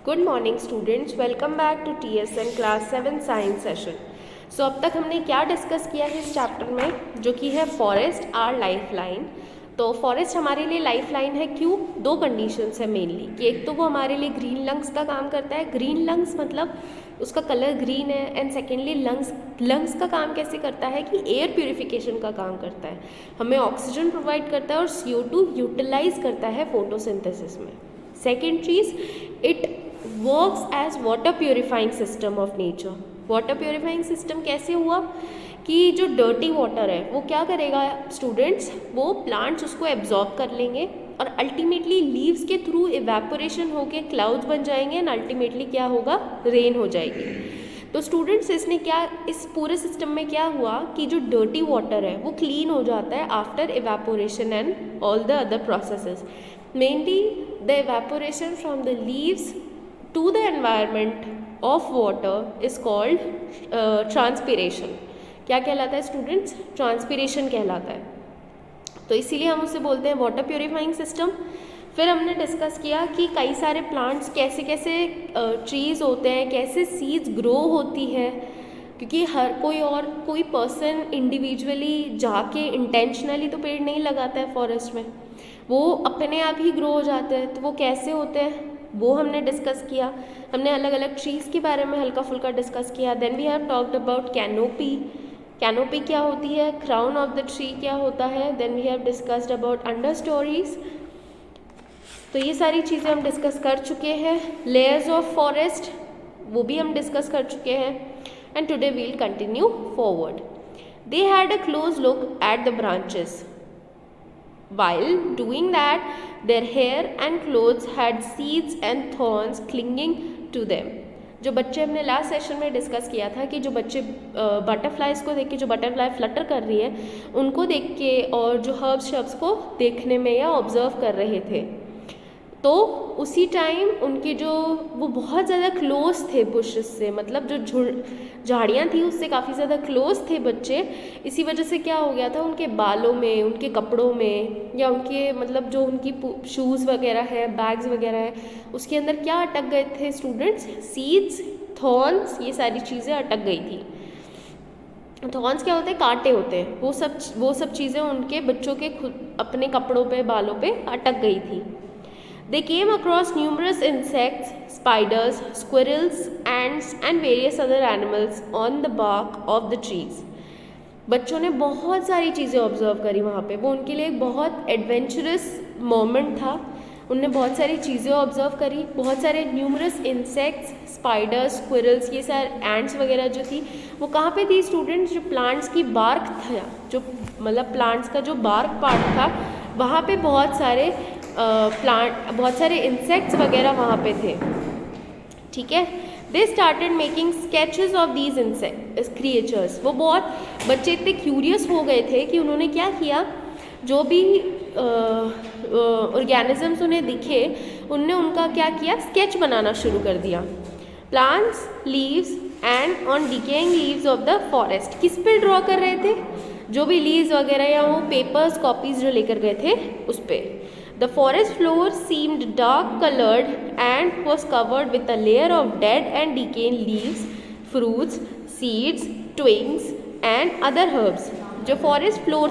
Good morning students, welcome back to TSN class 7 science session. So अब तक हमने क्या डिस्कस किया है इस चैप्टर में, जो कि है फॉरेस्ट आर लाइफ लाइन। तो फॉरेस्ट हमारे लिए लाइफ लाइन है, क्यों? दो कंडीशंस है मेनली, कि एक तो वो हमारे लिए ग्रीन लंग्स का काम करता है। ग्रीन लंग्स मतलब उसका कलर ग्रीन है, एंड सेकेंडली लंग्स का काम कैसे करता है कि एयर प्योरिफिकेशन का काम करता है, हमें ऑक्सीजन प्रोवाइड करता है और CO2 यूटिलाइज करता है फोटोसिंथेसिस में। सेकेंड चीज़, it works as water purifying system of nature. Water purifying system कैसे हुआ कि जो डर्टी वाटर है वो क्या करेगा स्टूडेंट्स, वो प्लांट्स उसको एब्जॉर्ब कर लेंगे और अल्टीमेटली लीव्स के थ्रू इवेपोरेशन होके क्लाउड्स बन जाएंगे एंड अल्टीमेटली क्या होगा, रेन हो जाएगी। तो स्टूडेंट्स इसने क्या, इस पूरे सिस्टम में क्या हुआ कि जो डर्टी वाटर है वो क्लीन हो जाता है after evaporation and all the other processes. Mainly the evaporation from the leaves to the environment of water is called transpiration। क्या कहलाता है स्टूडेंट्स? ट्रांसपीरेशन कहलाता है। तो इसीलिए हम उसे बोलते हैं वाटर प्योरीफाइंग सिस्टम। फिर हमने डिस्कस किया कि कई सारे प्लांट्स कैसे कैसे ट्रीज़ होते हैं, कैसे सीड्स ग्रो होती है, क्योंकि हर कोई पर्सन इंडिविजुअली जाके इंटेंशनली तो पेड़ नहीं लगाता है फॉरेस्ट में, वो अपने आप ही ग्रो हो जाते हैं। तो वो कैसे होते हैं वो हमने डिस्कस किया। हमने अलग अलग ट्रीज़ के बारे में हल्का फुल्का डिस्कस किया। Then we have talked about canopy. Canopy क्या होती है, क्राउन ऑफ द ट्री क्या होता है। Then we have discussed about under stories. तो ये सारी चीज़ें हम डिस्कस कर चुके हैं। लेयर्स ऑफ फॉरेस्ट वो भी हम डिस्कस कर चुके हैं। And today we will continue forward. They had a close look at the branches. While doing that, their hair and clothes had seeds and thorns clinging to them। जो बच्चे हमने last session में discuss किया था कि जो बच्चे butterflies को देख के, जो बटरफ्लाई फ्लटर कर रही है उनको देख के, और जो हर्ब्स शब्स को देखने में या ऑब्जर्व कर रहे थे, तो उसी टाइम उनके जो वो बहुत ज़्यादा क्लोज थे बुशेस से, मतलब जो झाड़ियाँ थी उससे काफ़ी ज़्यादा क्लोज थे बच्चे। इसी वजह से क्या हो गया था, उनके बालों में, उनके कपड़ों में, या उनके मतलब जो उनकी शूज़ वगैरह है, बैग्स वगैरह है, उसके अंदर क्या अटक गए थे स्टूडेंट्स? सीड्स, थॉर्न्स, ये सारी चीज़ें अटक गई थी। थॉर्न्स क्या होते हैं? कांटे होते हैं। वो सब चीज़ें उनके बच्चों के खुद अपने कपड़ों पे, बालों पे अटक गई थी। They came across numerous insects, spiders, squirrels, ants and various other animals on the bark of the trees। बच्चों ने बहुत सारी चीज़ें ऑब्जर्व करी वहाँ पे। वो उनके लिए एक बहुत एडवेंचरस मोमेंट था। उनने बहुत सारी चीज़ें ऑब्जर्व करी, बहुत सारे न्यूमरस इंसेक्ट्स, स्पाइडर्स, स्क्विरल्स, ये सारे एंट्स वगैरह जो थी वो कहाँ पे थी स्टूडेंट्स? जो प्लांट्स की बार्क था, जो मतलब प्लांट्स का जो बार्क पार्ट था, वहाँ पे बहुत सारे इंसेक्ट्स वगैरह वहाँ पे थे। ठीक है। They started making sketches of these creatures. वो बहुत बच्चे इतने क्यूरियस हो गए थे कि उन्होंने क्या किया, जो भी ऑर्गेनिजम्स उन्हें दिखे उनने उनका क्या किया, स्केच बनाना शुरू कर दिया। Plants, leaves and on decaying leaves of the forest. किस पे ड्रॉ कर रहे थे? जो भी लीव्स वगैरह या वो पेपर्स, कॉपीज जो लेकर गए थे उस पर। The forest floor seemed dark colored and was covered with a layer of dead and decaying leaves, fruits, seeds, twigs and other herbs। जो फॉरेस्ट फ्लोर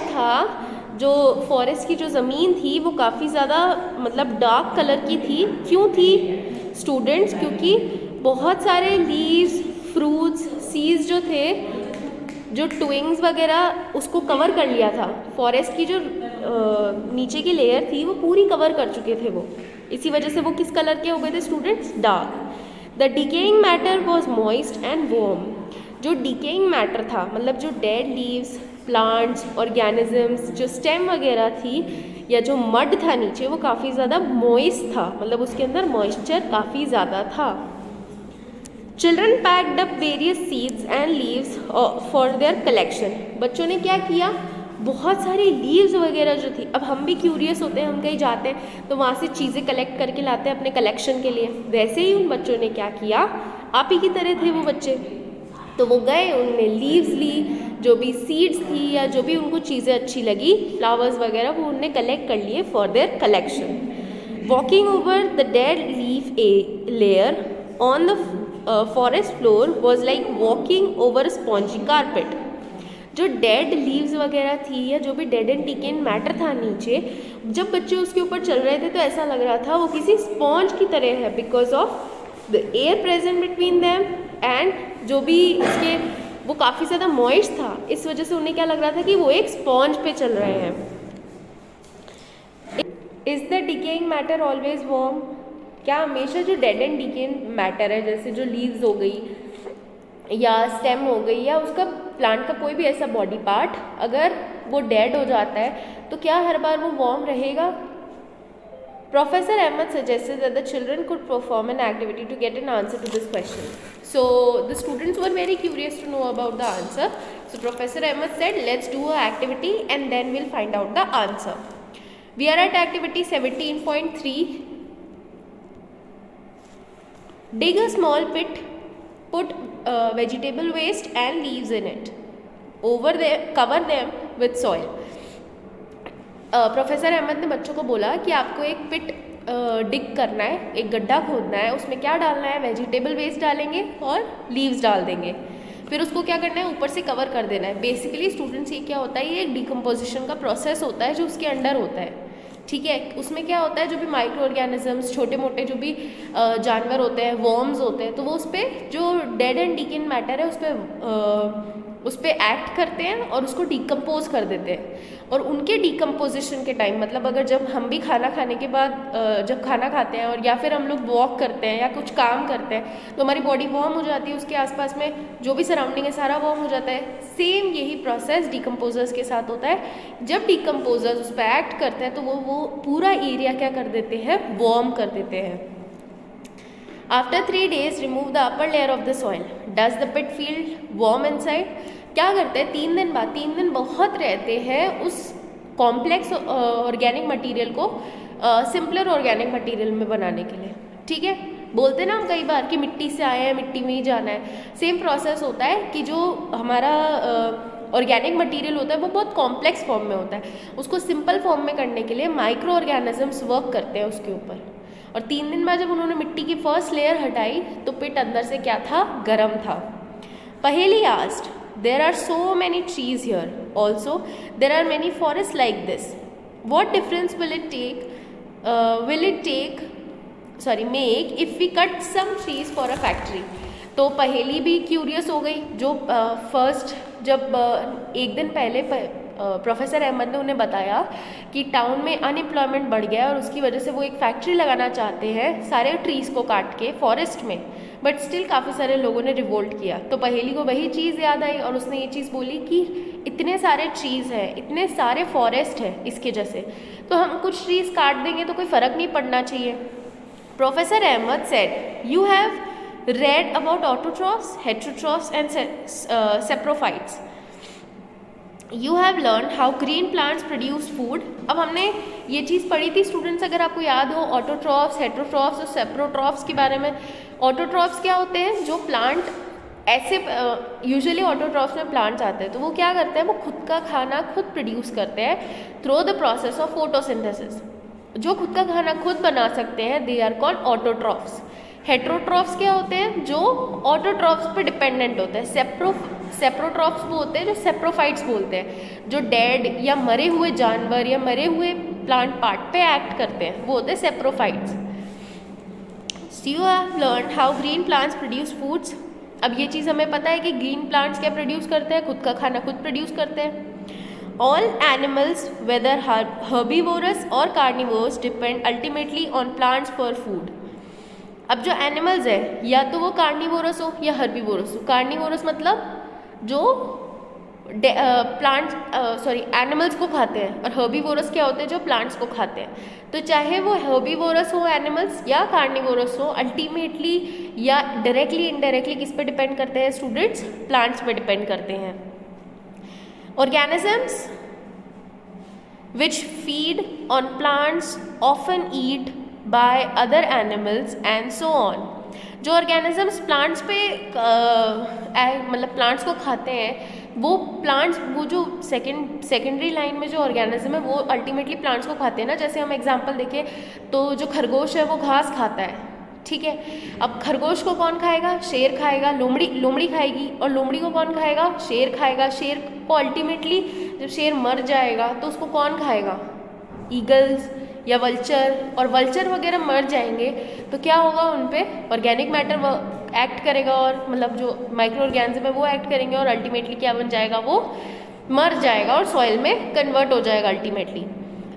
था, जो फॉरेस्ट की जो ज़मीन थी वो काफ़ी ज़्यादा मतलब डार्क कलर की थी। क्यों थी स्टूडेंट्स? क्योंकि बहुत सारे लीव्स, फ्रूट्स, सीड्स जो थे, जो ट्विंग्स वगैरह उसको कवर कर लिया था। फॉरेस्ट की जो नीचे की लेयर थी वो पूरी कवर कर चुके थे वो। इसी वजह से वो किस कलर के हो गए थे students? Dark. The decaying matter was moist and warm. जो डिकेइंग मैटर था, मतलब जो डेड लीव्स, प्लांट्स, ऑर्गेनिजम्स, जो स्टेम वगैरह थी या जो मड था नीचे, वो काफ़ी ज़्यादा मॉइस्ट था, मतलब उसके अंदर मॉइस्चर काफ़ी ज़्यादा था। Children packed up various seeds and leaves for their collection. बच्चों ने क्या किया, बहुत सारी लीव्स वगैरह जो थी, अब हम भी क्यूरियस होते हैं, हम कहीं जाते हैं तो वहाँ से चीज़ें कलेक्ट करके लाते हैं अपने कलेक्शन के लिए। वैसे ही उन बच्चों ने क्या किया, आप ही की तरह थे वो बच्चे, तो वो गए, उनने लीव्स ली, जो भी सीड्स थी या जो भी उनको चीज़ें अच्छी लगी, फ्लावर्स वगैरह, वो उनने कलेक्ट कर लिए for their collection. Walking over the dead leaf layer on the forest floor was like walking over spongy carpet. जो डेड लीव्स वगैरह थी या जो भी डेड एंड डिकेन मैटर था नीचे, जब बच्चे उसके ऊपर चल रहे थे तो ऐसा लग रहा था वो किसी स्पॉन्ज की तरह है, because of the air present between them and जो भी उसके वो काफ़ी ज़्यादा मॉइस्ट था, इस वजह से उन्हें क्या लग रहा था कि वो एक स्पॉन्ज पे चल रहे हैं। Is the decaying matter always warm? क्या हमेशा जो डेड एंड डिकेइंग मैटर है, जैसे जो लीव्स हो गई या स्टेम हो गई या उसका प्लांट का कोई भी ऐसा बॉडी पार्ट, अगर वो डेड हो जाता है तो क्या हर बार वो वार्म रहेगा? Professor Ahmed suggested that the children could perform an activity to get an answer to this question. So the students were very curious to know about the answer. So Professor Ahmed said, let's do an activity and then we'll find out the answer. We are at activity 17.3. Dig a small pit, put vegetable waste and leaves in it. Over there, cover them with soil. Professor Ahmed ने बच्चों को बोला कि आपको एक पिट डिग करना है, एक गड्ढा खोदना है, उसमें क्या डालना है, वेजिटेबल वेस्ट डालेंगे और लीव्स डाल देंगे, फिर उसको क्या करना है, ऊपर से कवर कर देना है। बेसिकली स्टूडेंट्स, ये क्या होता है, ये एक डिकम्पोजिशन का प्रोसेस होता है जो उसके अंडर होता है, ठीक है। उसमें क्या होता है, जो भी माइक्रो ऑर्गेनिजम्स, छोटे मोटे जो भी जानवर होते हैं, वर्म्स होते हैं, तो वो उस पर जो डेड एंड डिकेन मैटर है उस पर एक्ट करते हैं और उसको डिकम्पोज कर देते हैं। और उनके डिकम्पोजिशन के टाइम, मतलब अगर जब हम भी खाना खाने के बाद जब खाना खाते हैं और या फिर हम लोग वॉक करते हैं या कुछ काम करते हैं तो हमारी बॉडी वार्म हो जाती है, उसके आसपास में जो भी सराउंडिंग है सारा वार्म हो जाता है। सेम यही प्रोसेस डिकम्पोजर्स के साथ होता है। जब डिकम्पोजर्स उस पर एक्ट करते हैं तो वो पूरा एरिया क्या कर देते हैं, वार्म कर देते हैं। After 3 days remove the upper layer of the soil, does the pit feel warm inside? क्या करते हैं, 3 दिन बाद, 3 दिन बहुत रहते हैं उस कॉम्प्लेक्स ऑर्गेनिक मटेरियल को सिंपलर ऑर्गेनिक मटेरियल में बनाने के लिए, ठीक है। बोलते ना हम कई बार कि मिट्टी से आए हैं, मिट्टी में ही जाना है। सेम प्रोसेस होता है कि जो हमारा ऑर्गेनिक मटेरियल होता है वो बहुत कॉम्प्लेक्स फॉर्म में होता है, उसको सिंपल फॉर्म में करने के लिए माइक्रो ऑर्गेनिजम्स वर्क करते हैं उसके ऊपर। और 3 दिन बाद जब उन्होंने मिट्टी की फर्स्ट लेयर हटाई तो पिट अंदर से क्या था, गर्म था। पहेली asked, there are so many trees here, also there are many forests like this, what difference will it make if we cut some trees for a factory? तो पहेली भी क्यूरियस हो गई। जो फर्स्ट जब एक दिन पहले प्रोफेसर अहमद ने उन्हें बताया कि टाउन में अनएम्प्लॉयमेंट बढ़ गया और उसकी वजह से वो एक फैक्ट्री लगाना चाहते हैं सारे ट्रीज़ को काट के फॉरेस्ट में, बट स्टिल काफ़ी सारे लोगों ने रिवोल्ट किया। तो पहेली को वही चीज़ याद आई और उसने ये चीज़ बोली कि इतने सारे ट्रीज़ हैं, इतने सारे फॉरेस्ट हैं इसके जैसे, तो हम कुछ ट्रीज़ काट देंगे तो कोई फ़र्क नहीं पड़ना चाहिए। Professor Ahmed said, you have read about autotrophs, heterotrophs and saprophytes. You have learned how green plants produce food. अब हमने ये चीज़ पढ़ी थी स्टूडेंट्स, अगर आपको याद हो, ऑटोट्रॉफ्स, हेट्रोट्रॉफ्स और सेप्रोट्रॉफ्स के बारे में। ऑटोट्रॉफ्स क्या होते हैं, जो प्लांट ऐसे यूजुअली ऑटोट्रॉफ्स में प्लांट्स आते हैं तो वो क्या करते हैं, वो खुद का खाना खुद प्रोड्यूस करते हैं through the process of photosynthesis. जो खुद का खाना खुद बना सकते हैं, they are called autotrophs. Heterotrophs क्या होते हैं, जो ऑटोट्रॉफ्स पे डिपेंडेंट होते हैं। सेप्रोट्रॉफ्स वो होते हैं जो सेप्रोफाइट्स बोलते हैं, जो डेड या मरे हुए जानवर या मरे हुए प्लांट पार्ट पे एक्ट करते हैं, वो होते हैं saprophytes. So you have learn how green plants produce foods. अब ये चीज़ हमें पता है कि ग्रीन प्लांट्स क्या प्रोड्यूस करते हैं, खुद का खाना खुद प्रोड्यूस करते हैं। ऑल एनिमल्स वेदर हर्बीवोरस और carnivorous depend ultimately on plants for food. अब जो एनिमल्स है, या तो वो कार्निवोरस हो या हर्बीवोरस हो। कार्निवोरस मतलब जो एनिमल्स को खाते हैं, और हर्बीवोरस क्या होते हैं, जो प्लांट्स को खाते हैं। तो चाहे वो हर्बीवोरस हो एनिमल्स या कार्निवोरस हो, अल्टीमेटली या डायरेक्टली इनडायरेक्टली किस पे डिपेंड करते हैं स्टूडेंट्स, प्लांट्स पे डिपेंड करते हैं। Organisms which feed on plants often eat by other animals and so on. जो ऑर्गेनिजम्स प्लांट्स पे मतलब प्लांट्स को खाते हैं, वो प्लांट्स, वो जो सेकेंडरी लाइन में जो ऑर्गेनिज्म है वो अल्टीमेटली प्लांट्स को खाते हैं ना। जैसे हम एग्जांपल देखें तो जो खरगोश है वो घास खाता है, ठीक है। अब खरगोश को कौन खाएगा? शेर खाएगा, लोमड़ी खाएगी, और लोमड़ी को कौन खाएगा? शेर खाएगा। शेर को अल्टीमेटली जब शेर मर जाएगा तो उसको कौन खाएगा? ईगल्स या वल्चर, और वल्चर वगैरह मर जाएंगे तो क्या होगा? उन पे ऑर्गेनिक मैटर एक्ट करेगा, और मतलब जो माइक्रो ऑर्गेनिज्म है वो एक्ट करेंगे, और अल्टीमेटली क्या बन जाएगा? वो मर जाएगा और सॉइल में कन्वर्ट हो जाएगा अल्टीमेटली।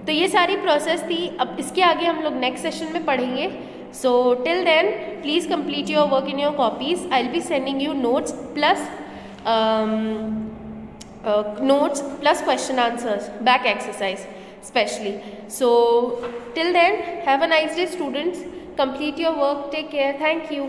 तो ये सारी प्रोसेस थी। अब इसके आगे हम लोग नेक्स्ट सेशन में पढ़ेंगे। So till then, please complete your work in your copies. I'll be sending you notes plus question answers, back exercise especially. So till then, have a nice day, students. Complete your work. Take care. Thank you.